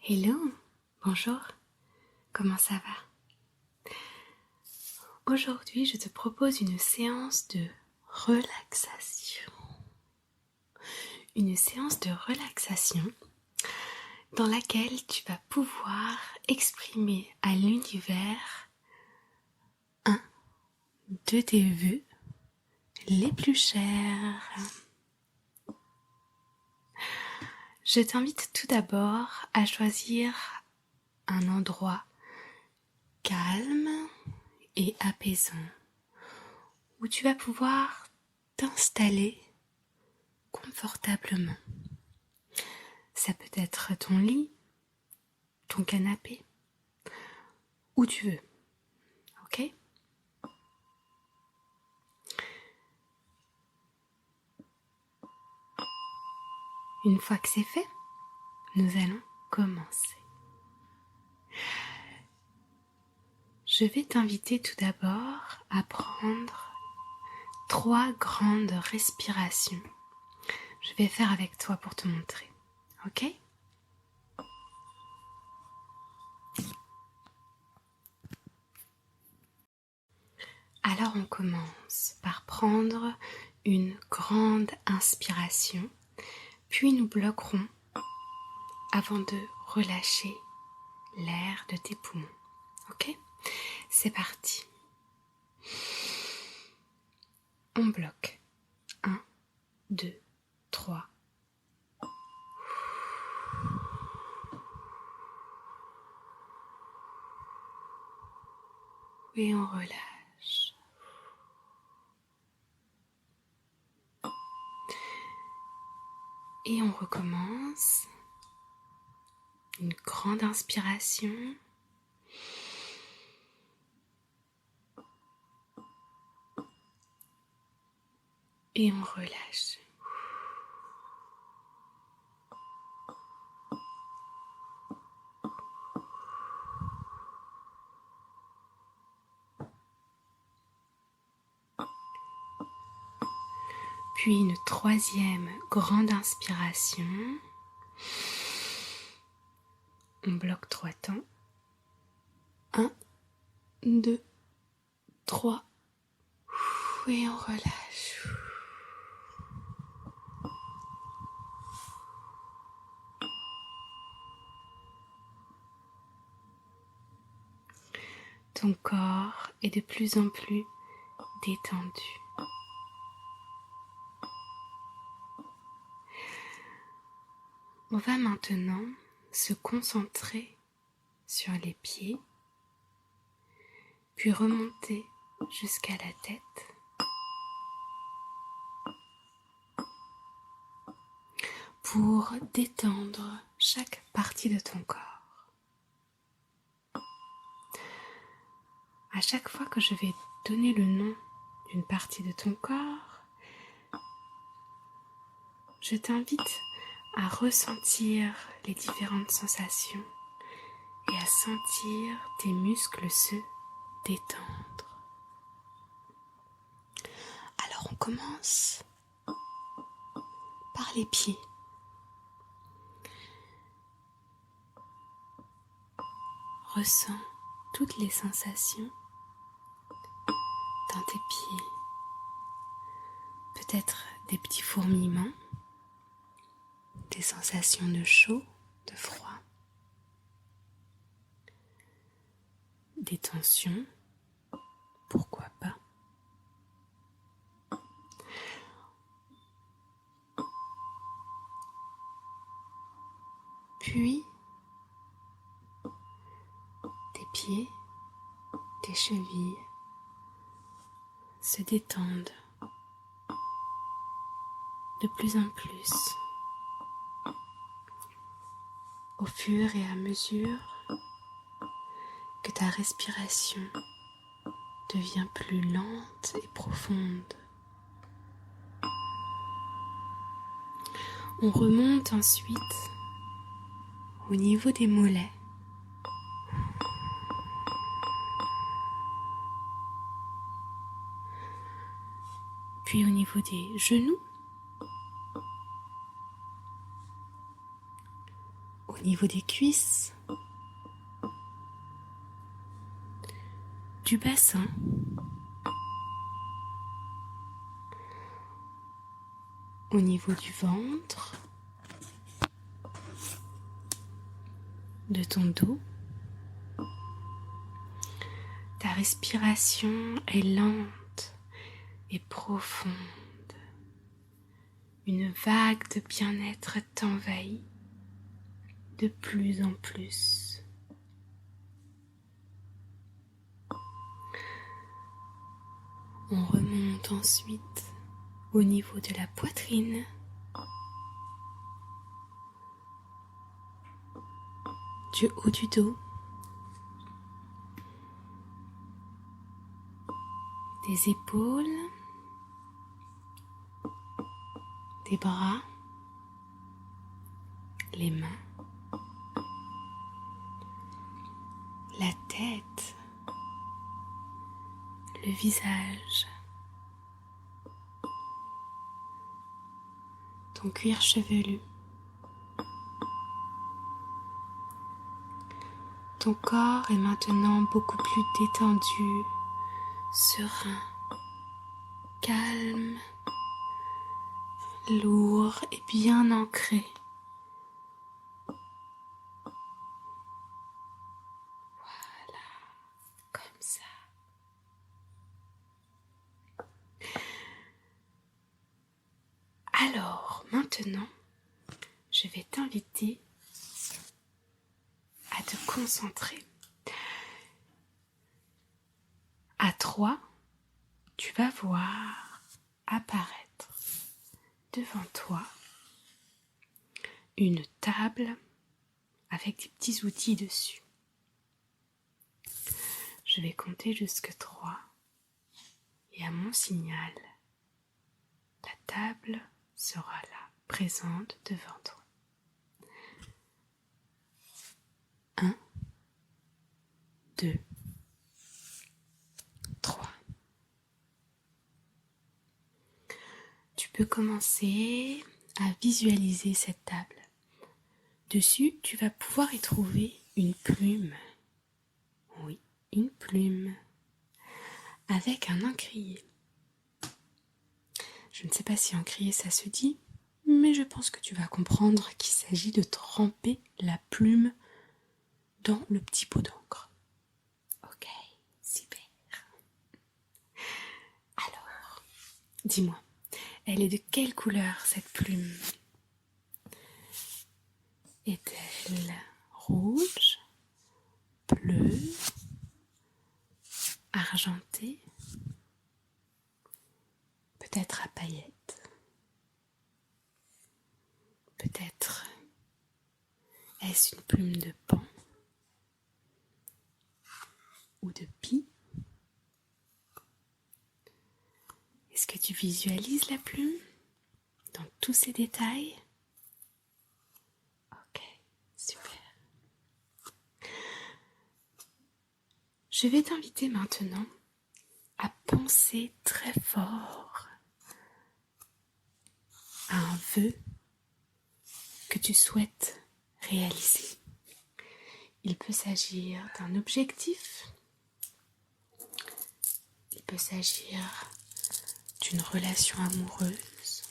Hello, bonjour, comment ça va? Aujourd'hui, je te propose une séance de relaxation. Une séance de relaxation dans laquelle tu vas pouvoir exprimer à l'univers un de tes vœux les plus chers. Je t'invite tout d'abord à choisir un endroit calme et apaisant où tu vas pouvoir t'installer confortablement. Ça peut être ton lit, ton canapé, où tu veux, ok? Une fois que c'est fait, nous allons commencer. Je vais t'inviter tout d'abord à prendre 3 grandes respirations. Je vais faire avec toi pour te montrer, ok? Alors on commence par prendre une grande inspiration, puis nous bloquerons avant de relâcher l'air de tes poumons, ok? C'est parti. On bloque. 1, 2, 3. Et on relâche. Et on recommence. Une grande inspiration. Et on relâche. Puis une troisième grande inspiration. On bloque 3 temps. 1, 2, 3. Et on relâche. Ton corps est de plus en plus détendu. On va maintenant se concentrer sur les pieds, puis remonter jusqu'à la tête. Pour détendre chaque partie de ton corps. À chaque fois que je vais donner le nom d'une partie de ton corps, je t'invite à ressentir les différentes sensations et à sentir tes muscles se détendre. Alors on commence par les pieds. Ressens toutes les sensations dans tes pieds. Peut-être des petits fourmillements, des sensations de chaud, de froid, des tensions, pourquoi pas. Puis, tes pieds, tes chevilles se détendent de plus en plus au fur et à mesure que ta respiration devient plus lente et profonde. On remonte ensuite au niveau des mollets. Puis au niveau des genoux, au au niveau des cuisses, du bassin, au niveau du ventre, de ton dos. Ta respiration est lente et profonde. Une vague de bien-être t'envahit de plus en plus. On remonte ensuite au niveau de la poitrine, du haut du dos, des épaules, des bras, les mains, la tête, le visage, ton cuir chevelu. Ton corps est maintenant beaucoup plus détendu, serein, calme, lourd et bien ancré. Voilà, comme ça. Alors, maintenant, je vais t'inviter à te concentrer. À 3, tu vas voir apparaître devant toi une table avec des petits outils dessus. Je vais compter jusque 3 et à mon signal, la table sera là, présente devant toi. 1, 2, 3. Tu peux commencer à visualiser cette table. Dessus, tu vas pouvoir y trouver une plume. Oui, une plume. Avec un encrier. Je ne sais pas si encrier ça se dit, mais je pense que tu vas comprendre qu'il s'agit de tremper la plume dans le petit pot d'encre. Ok, super. Alors, dis-moi, elle est de quelle couleur cette plume? Est-elle rouge, bleue, argentée, peut-être à paillettes, peut-être est-ce une plume de paon ou de pie? Est-ce que tu visualises la plume dans tous ses détails? Ok, super. Je vais t'inviter maintenant à penser très fort à un vœu que tu souhaites réaliser. Il peut s'agir d'un objectif, il peut s'agir d'une relation amoureuse,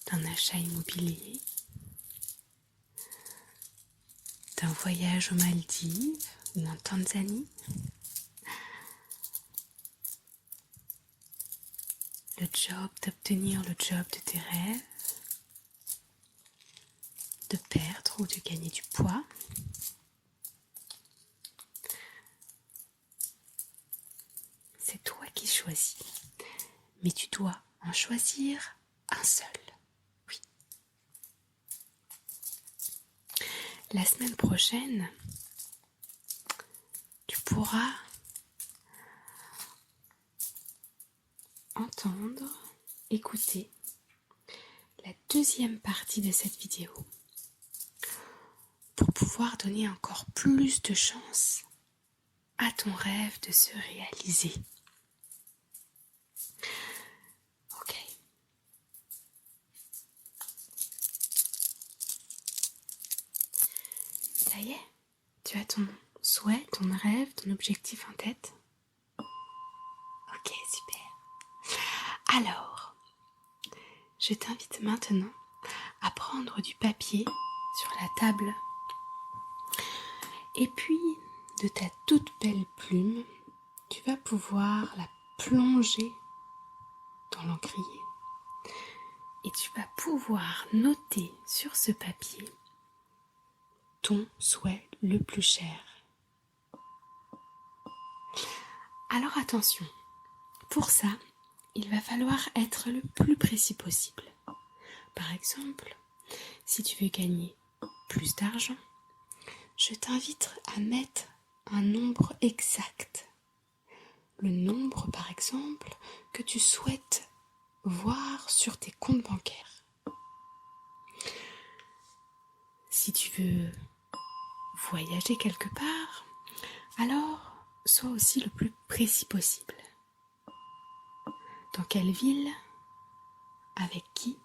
d'un achat immobilier, d'un voyage aux Maldives ou en Tanzanie, d'obtenir le job de tes rêves, de perdre ou de gagner du poids. C'est toi qui choisis, mais tu dois en choisir un seul. Oui. La semaine prochaine, tu pourras entendre, écouter la deuxième partie de cette vidéo pour pouvoir donner encore plus de chance à ton rêve de se réaliser. Ok. Ça y est, tu as ton souhait, ton rêve, ton objectif en tête? Ok, super. Alors, je t'invite maintenant à prendre du papier sur la table et puis de ta toute belle plume, tu vas pouvoir la plonger dans l'encrier et tu vas pouvoir noter sur ce papier ton souhait le plus cher. Alors attention, pour ça, il va falloir être le plus précis possible. Par exemple, si tu veux gagner plus d'argent, je t'invite à mettre un nombre exact. Le nombre, par exemple, que tu souhaites voir sur tes comptes bancaires. Si tu veux voyager quelque part, alors sois aussi le plus précis possible. Dans quelle ville? Avec qui?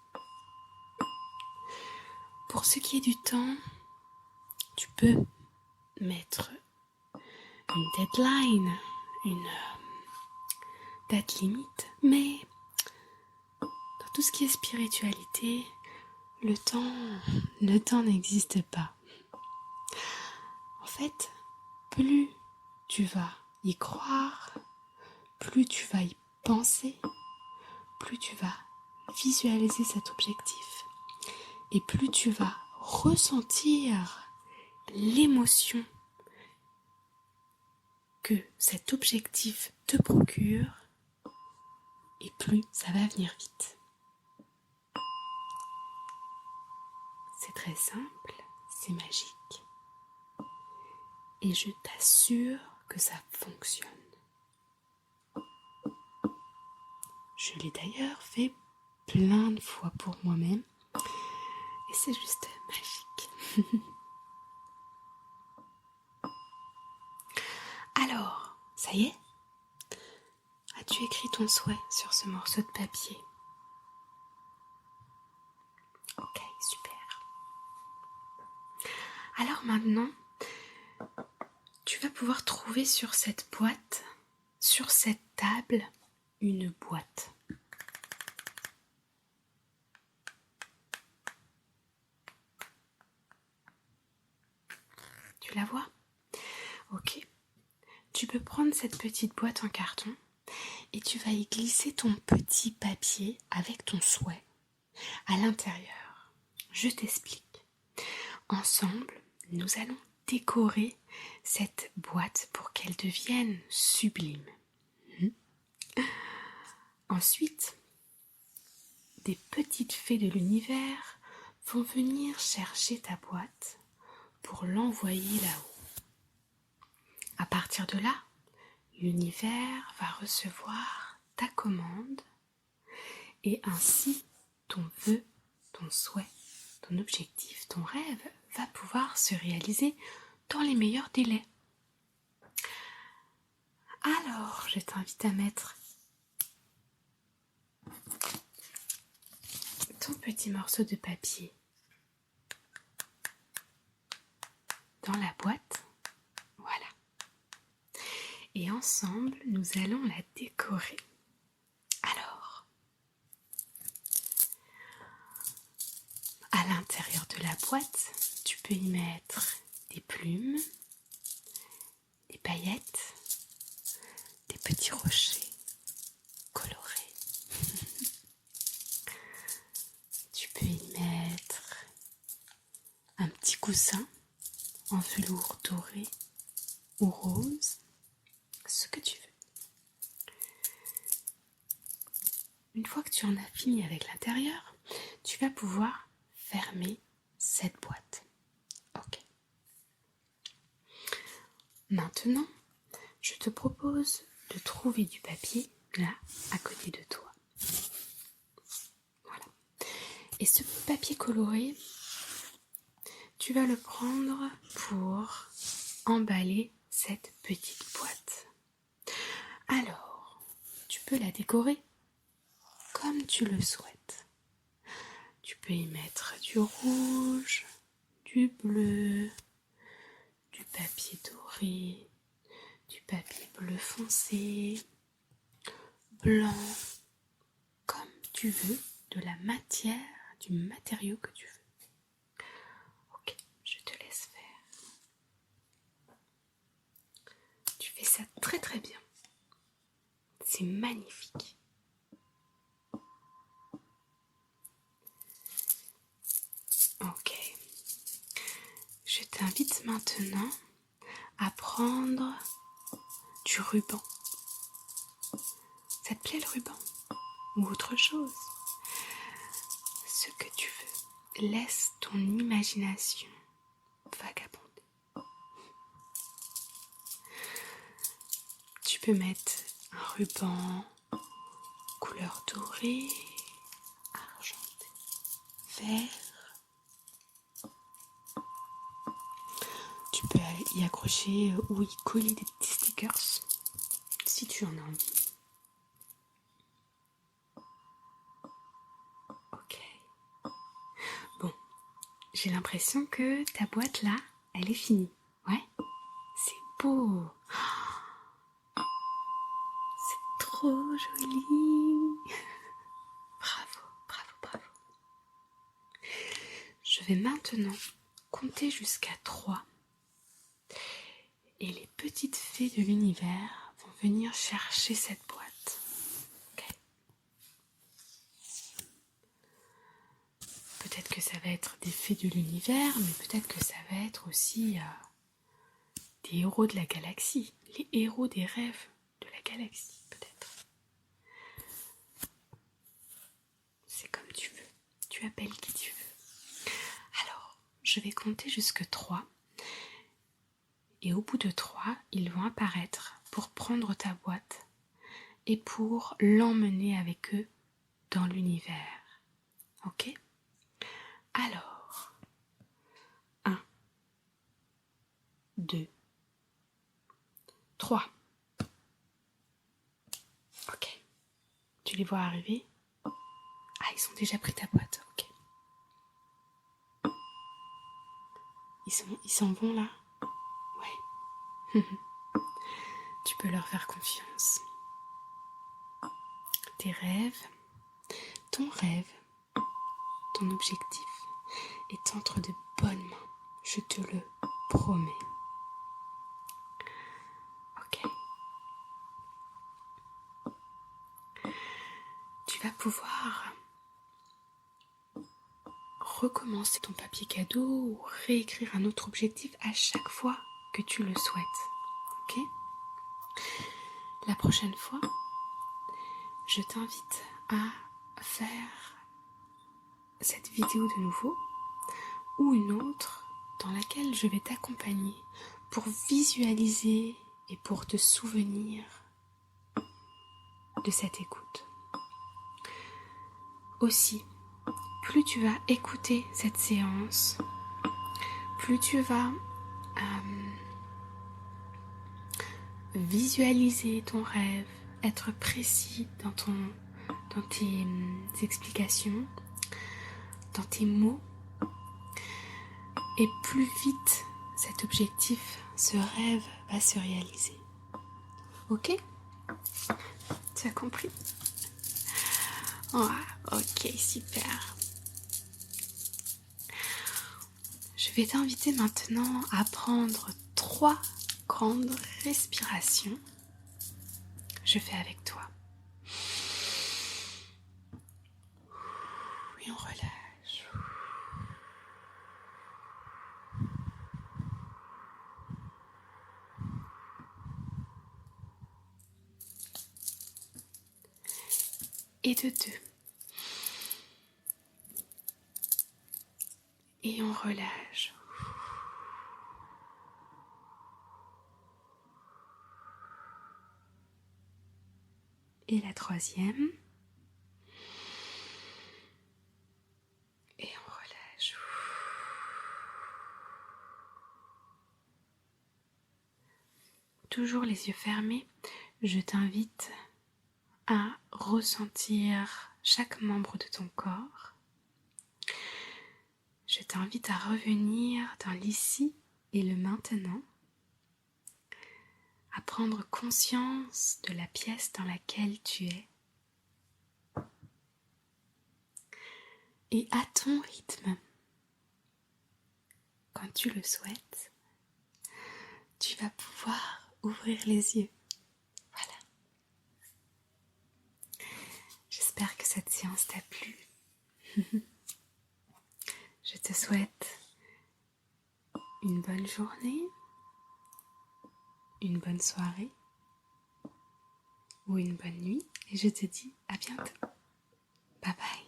Pour ce qui est du temps, tu peux mettre une deadline, une date limite, mais dans tout ce qui est spiritualité, le temps n'existe pas. En fait, plus tu vas y croire, plus tu vas y penser, plus tu vas visualiser cet objectif et plus tu vas ressentir l'émotion que cet objectif te procure et plus ça va venir vite. C'est très simple, c'est magique et je t'assure que ça fonctionne. Je l'ai d'ailleurs fait plein de fois pour moi-même et c'est juste magique. Alors, ça y est? As-tu écrit ton souhait sur ce morceau de papier? Ok, super. Alors maintenant, tu vas pouvoir trouver sur cette boîte, sur cette table, une boîte. Tu la vois? Ok. Tu peux prendre cette petite boîte en carton et tu vas y glisser ton petit papier avec ton souhait à l'intérieur. Je t'explique. Ensemble, nous allons décorer cette boîte pour qu'elle devienne sublime. Ensuite, des petites fées de l'univers vont venir chercher ta boîte pour l'envoyer là-haut. À partir de là, l'univers va recevoir ta commande et ainsi ton vœu, ton souhait, ton objectif, ton rêve va pouvoir se réaliser dans les meilleurs délais. Alors, je t'invite à mettre ton petit morceau de papier dans la boîte. Voilà. Et ensemble, nous allons la décorer. Alors, à l'intérieur de la boîte, tu peux y mettre des plumes, des paillettes, des petits rochers colorés. Tu peux y mettre un petit coussin en velours doré ou rose, ce que tu veux. Une fois que tu en as fini avec l'intérieur, tu vas pouvoir fermer cette boîte. Ok. Maintenant, je te propose de trouver du papier là, à côté de toi. Voilà. Et ce papier coloré, tu vas le prendre pour emballer cette petite boîte. Alors, tu peux la décorer comme tu le souhaites. Tu peux y mettre du rouge, du bleu, papier doré, du papier bleu foncé, blanc, comme tu veux, de la matière, du matériau que tu veux. Ok, je te laisse faire. Tu fais ça très très bien. C'est magnifique. Ok. Je t'invite maintenant à prendre du ruban. Ça te plaît le ruban? Ou autre chose? Ce que tu veux. Laisse ton imagination vagabonder. Tu peux mettre un ruban couleur dorée, argenté, vert. Tu peux y accrocher ou y coller des petits stickers si tu en as envie. Ok. Bon, j'ai l'impression que ta boîte là, elle est finie. Ouais, c'est beau. C'est trop joli. Bravo, bravo, bravo. Je vais maintenant compter jusqu'à 3 et les petites fées de l'univers vont venir chercher cette boîte. Okay. Peut-être que ça va être des fées de l'univers, mais peut-être que ça va être aussi des héros de la galaxie, les héros des rêves de la galaxie, peut-être. C'est comme tu veux, tu appelles qui tu veux. Alors, je vais compter jusque 3. Et au bout de 3, ils vont apparaître pour prendre ta boîte et pour l'emmener avec eux dans l'univers. Ok? Alors, 1, 2, 3. Ok. Tu les vois arriver? Ah, ils ont déjà pris ta boîte. Ok. Ils s'en vont là? Ouais. Tu peux leur faire confiance. Tes rêves, ton rêve, ton objectif est entre de bonnes mains. Je te le promets. Ok. Tu vas pouvoir recommencer ton papier cadeau ou réécrire un autre objectif à chaque fois que tu le souhaites. Ok? La prochaine fois, je t'invite à faire cette vidéo de nouveau ou une autre dans laquelle je vais t'accompagner pour visualiser et pour te souvenir de cette écoute. Aussi, plus tu vas écouter cette séance, plus tu vas visualiser ton rêve, être précis dans tes explications, dans tes mots, et plus vite cet objectif, ce rêve va se réaliser. Ok? Tu as compris? Oh, ok, super. Je vais t'inviter maintenant à prendre 3 grandes respirations. Je fais avec toi. Et on relâche. Et de 2. Et on relâche. Et la 3e. Et on relâche. Toujours les yeux fermés, je t'invite à ressentir chaque membre de ton corps. Je t'invite à revenir dans l'ici et le maintenant à prendre conscience de la pièce dans laquelle tu es. Et à ton rythme, quand tu le souhaites, tu vas pouvoir ouvrir les yeux. Voilà. J'espère que cette séance t'a plu. Je te souhaite une bonne journée, une bonne soirée ou une bonne nuit et je te dis à bientôt. Bye bye.